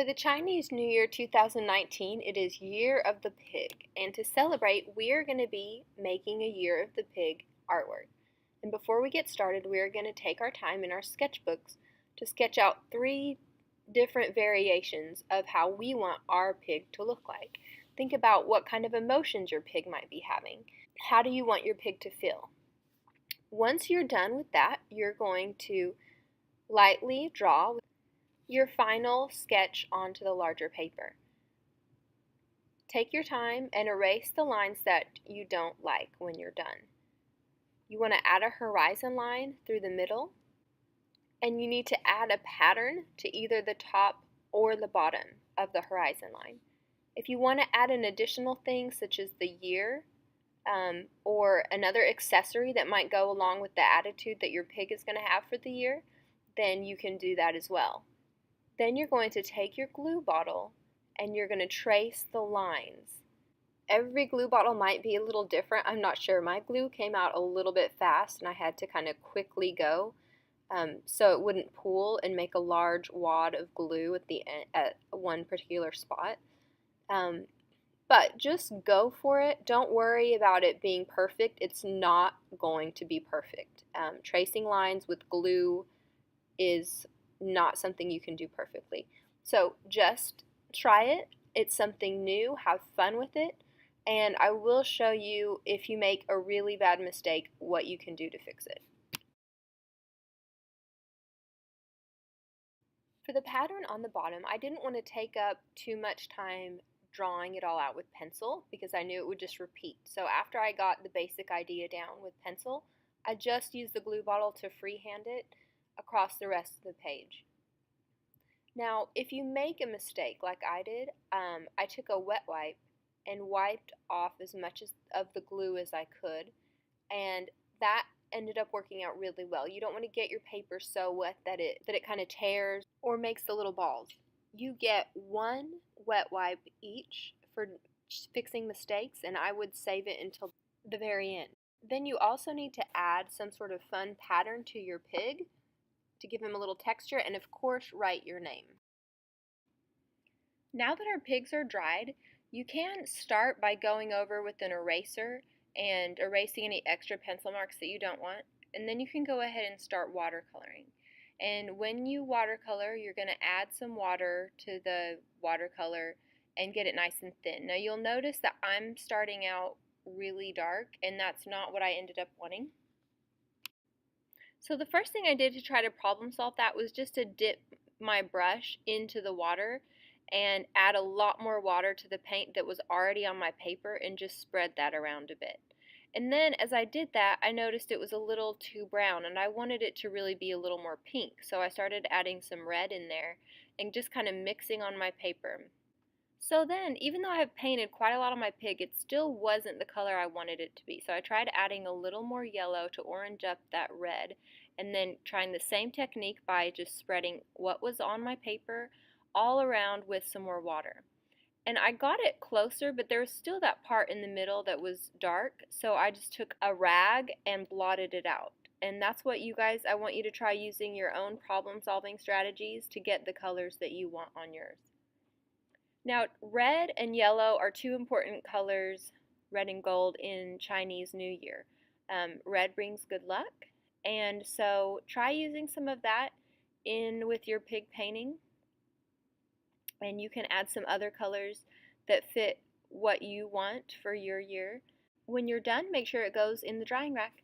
For the Chinese New Year 2019, it is Year of the Pig, and to celebrate, we are going to be making a Year of the Pig artwork. And before we get started, we are going to take our time in our sketchbooks to sketch out 3 different variations of how we want our pig to look like. Think about what kind of emotions your pig might be having. How do you want your pig to feel? Once you're done with that, you're going to lightly draw your final sketch onto the larger paper. Take your time and erase the lines that you don't like when you're done. You want to add a horizon line through the middle, and you need to add a pattern to either the top or the bottom of the horizon line. If you want to add an additional thing such as the year or another accessory that might go along with the attitude that your pig is going to have for the year, then you can do that as well. Then you're going to take your glue bottle and you're going to trace the lines. Every glue bottle might be a little different. I'm not sure. My glue came out a little bit fast and I had to kind of quickly go so it wouldn't pool and make a large wad of glue at one particular spot. But just go for it. Don't worry about it being perfect. It's not going to be perfect. Tracing lines with glue is not something you can do perfectly. So just try it. It's something new. Have fun with it. And I will show you, if you make a really bad mistake, what you can do to fix it. For the pattern on the bottom, I didn't want to take up too much time drawing it all out with pencil because I knew it would just repeat. So after I got the basic idea down with pencil, I just used the glue bottle to freehand it across the rest of the page. Now, if you make a mistake like I did, I took a wet wipe and wiped off as much of the glue as I could, and that ended up working out really well. You don't want to get your paper so wet that it kind of tears or makes the little balls. You get 1 wet wipe each for fixing mistakes, and I would save it until the very end. Then you also need to add some sort of fun pattern to your pig to give him a little texture, and of course write your name. Now that our pigs are dried, you can start by going over with an eraser and erasing any extra pencil marks that you don't want, and then you can go ahead and start watercoloring. And when you watercolor, you're going to add some water to the watercolor and get it nice and thin. Now you'll notice that I'm starting out really dark, and that's not what I ended up wanting. So the first thing I did to try to problem solve that was just to dip my brush into the water and add a lot more water to the paint that was already on my paper and just spread that around a bit. And then as I did that, I noticed it was a little too brown and I wanted it to really be a little more pink. So I started adding some red in there and just kind of mixing on my paper. So then, even though I have painted quite a lot on my pig, it still wasn't the color I wanted it to be. So I tried adding a little more yellow to orange up that red, and then trying the same technique by just spreading what was on my paper all around with some more water. And I got it closer, but there was still that part in the middle that was dark, so I just took a rag and blotted it out. And that's what you guys, I want you to try using your own problem-solving strategies to get the colors that you want on yours. Now, red and yellow are 2 important colors, red and gold, in Chinese New Year. Red brings good luck, and so try using some of that in with your pig painting. And you can add some other colors that fit what you want for your year. When you're done, make sure it goes in the drying rack.